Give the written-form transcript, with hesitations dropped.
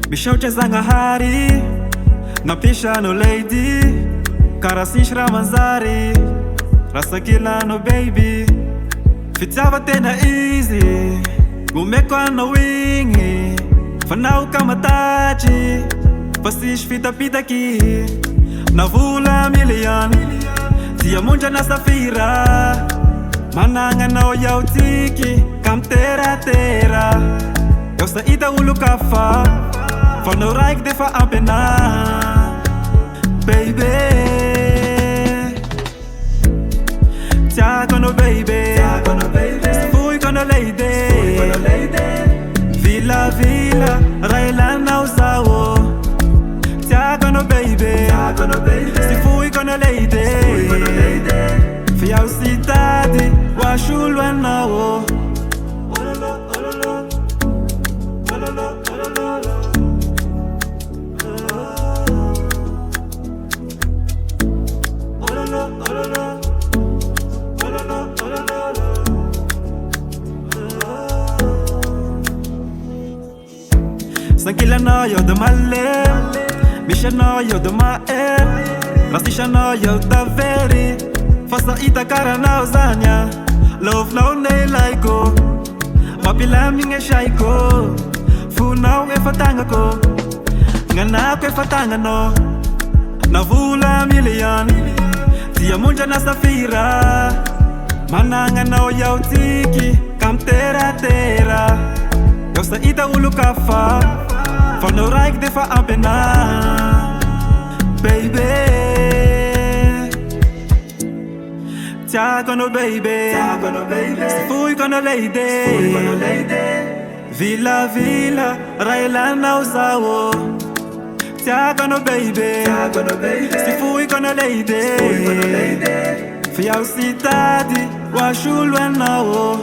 Bishauchezanga hari napisha no lady karasishra manzari rasa kila no baby fitava tena easy gumekwa no wingi fanau kama tachi pasish fita pita ki navula million tia munja na safira mananga na yautiki kam tera tera eu saída o lucafa for no right de fa apena baby tia kono baby fui kono lady villa villa raila na usawo tia kono baby si fui kono lady fia cidade wa shulwa nawo Sankila no yo de male Misha no yo de maer Rastisha no yo da veri Fasa ita cara na uzanya Love no ne laiko Mapila minge shaiko Funau e fatanga ko Ngana ko e fatanga no Navula million Tia munja na safira Mananga no yo tiki Kam tera tera Eu saída o lucafa For no right de fa apena baby tia kono baby fui kono lady villa villa raila na usawo tia kono baby si fui kono lady fia cidade wa shulwa nawo